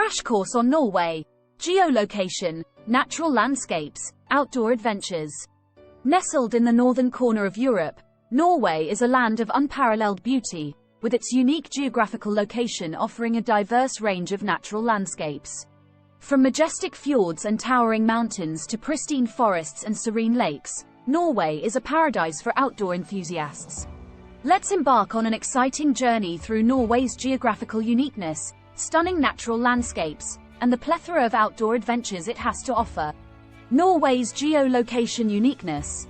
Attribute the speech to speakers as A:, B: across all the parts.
A: Crash course on Norway. Geolocation, natural landscapes, outdoor adventures. Nestled in the northern corner of Europe, Norway is a land of unparalleled beauty, with its unique geographical location offering a diverse range of natural landscapes. From majestic fjords and towering mountains to pristine forests and serene lakes, Norway is a paradise for outdoor enthusiasts. Let's embark on an exciting journey through Norway's geographical uniqueness, stunning natural landscapes, and the plethora of outdoor adventures it has to offer. Norway's geolocation uniqueness.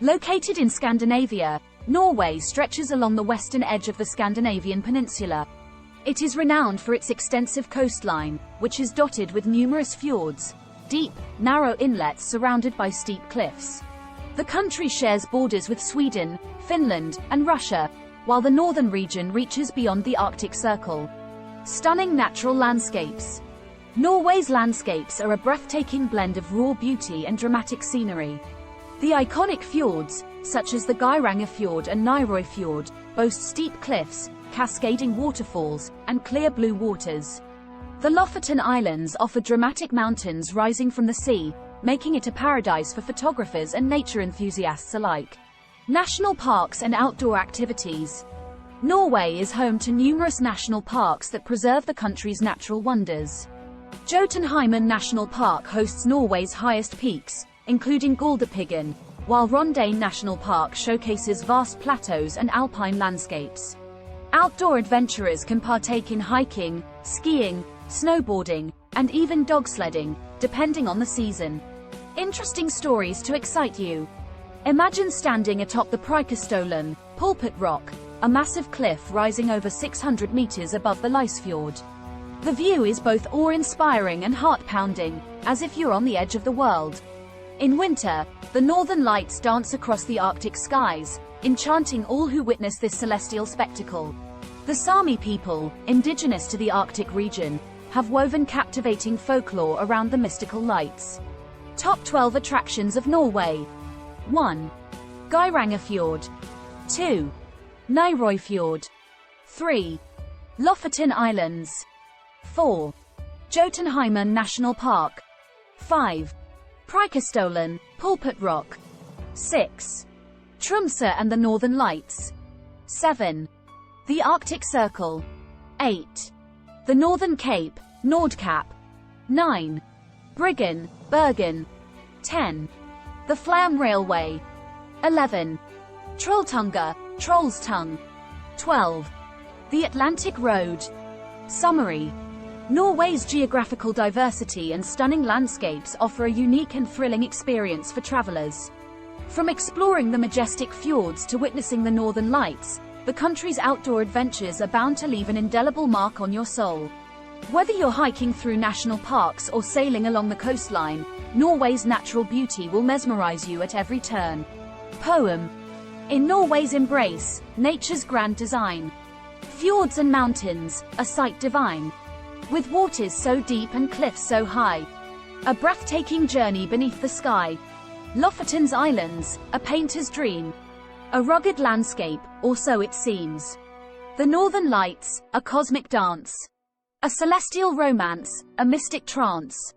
A: Located in Scandinavia, Norway stretches along the western edge of the Scandinavian Peninsula. It is renowned for its extensive coastline, which is dotted with numerous fjords, deep, narrow inlets surrounded by steep cliffs. The country shares borders with Sweden, Finland, and Russia, while the northern region reaches beyond the Arctic Circle. Stunning natural landscapes. Norway's landscapes are a breathtaking blend of raw beauty and dramatic scenery. The iconic fjords, such as the Geirangerfjord and Njorøyfjord, boast steep cliffs, cascading waterfalls, and clear blue waters. The Lofoten Islands offer dramatic mountains rising from the sea, making it a paradise for photographers and nature enthusiasts alike. National parks and outdoor activities. Norway is home to numerous national parks that preserve the country's natural wonders. Jotunheimen National Park hosts Norway's highest peaks, including Galdhøpiggen, while Rondane National Park showcases vast plateaus and alpine landscapes. Outdoor adventurers can partake in hiking, skiing, snowboarding, and even dog sledding, depending on the season. Interesting stories to excite you. Imagine standing atop the Preikestolen, Pulpit Rock, a massive cliff rising over 600 meters above the Lysefjord. The view is both awe-inspiring and heart-pounding, as if you're on the edge of the world. In winter, the northern lights dance across the Arctic skies, enchanting all who witness this celestial spectacle. The Sami people, indigenous to the Arctic region, have woven captivating folklore around the mystical lights. Top 12 attractions of Norway. 1. Geirangerfjord. 2. Njorøyfjord. 3. Lofoten Islands. 4. Jotunheimen National Park. 5. Preikestolen, Pulpit Rock. 6. Tromsø and the Northern Lights. 7. The Arctic Circle. 8. The Northern Cape, Nordkapp. 9. Bryggen, Bergen. 10. The Flam Railway. 11. Trolltunga, Trollstung. 12. The Atlantic Road. Summary. Norway's geographical diversity and stunning landscapes offer a unique and thrilling experience for travelers. From exploring the majestic fjords to witnessing the northern lights, the country's outdoor adventures are bound to leave an indelible mark on your soul. Whether you're hiking through national parks or sailing along the coastline, Norway's natural beauty will mesmerize you at every turn. Poem. In Norway's embrace, nature's grand design. Fjords and mountains, a sight divine. With waters so deep and cliffs so high. A breathtaking journey beneath the sky. Lofoten's Islands, a painter's dream. A rugged landscape, or so it seems. The Northern Lights, a cosmic dance. A celestial romance, a mystic trance.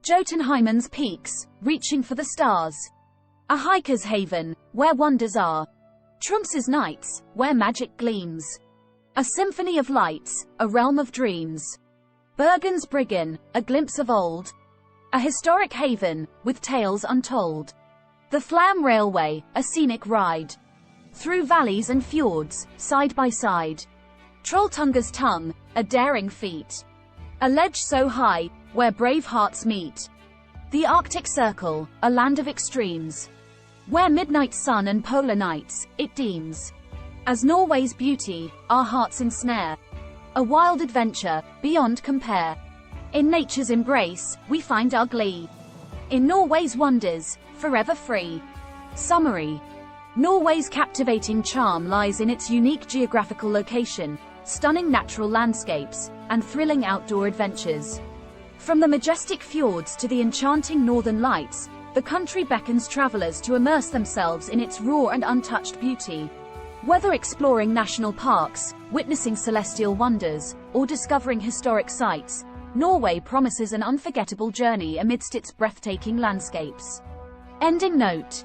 A: Jotunheimen's peaks, reaching for the stars. A hiker's haven, where wonders are. Tromsø's nights, where magic gleams. A symphony of lights, a realm of dreams. Bergen's Bryggen, a glimpse of old. A historic haven, with tales untold. The Flam Railway, a scenic ride. Through valleys and fjords, side by side. Trolltunga's tongue, a daring feat. A ledge so high, where brave hearts meet. The Arctic Circle, a land of extremes. Where midnight sun and polar nights, it deems. As Norway's beauty, our hearts ensnare. A wild adventure, beyond compare. In nature's embrace, we find our glee. In Norway's wonders, forever free. Summary. Norway's captivating charm lies in its unique geographical location, stunning natural landscapes, and thrilling outdoor adventures. From the majestic fjords to the enchanting northern lights, the country beckons travelers to immerse themselves in its raw and untouched beauty. Whether exploring national parks, witnessing celestial wonders, or discovering historic sites, Norway promises an unforgettable journey amidst its breathtaking landscapes. Ending note.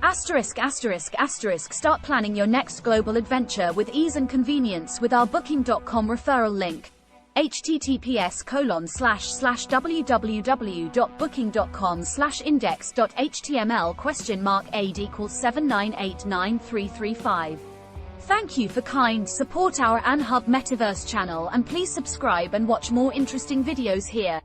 A: ******. Start planning your next global adventure with ease and convenience with our Booking.com referral link. https://www.booking.com/index.html $AID =7989335. Thank you for kind support our Anhub Metaverse channel, and please subscribe and watch more interesting videos here.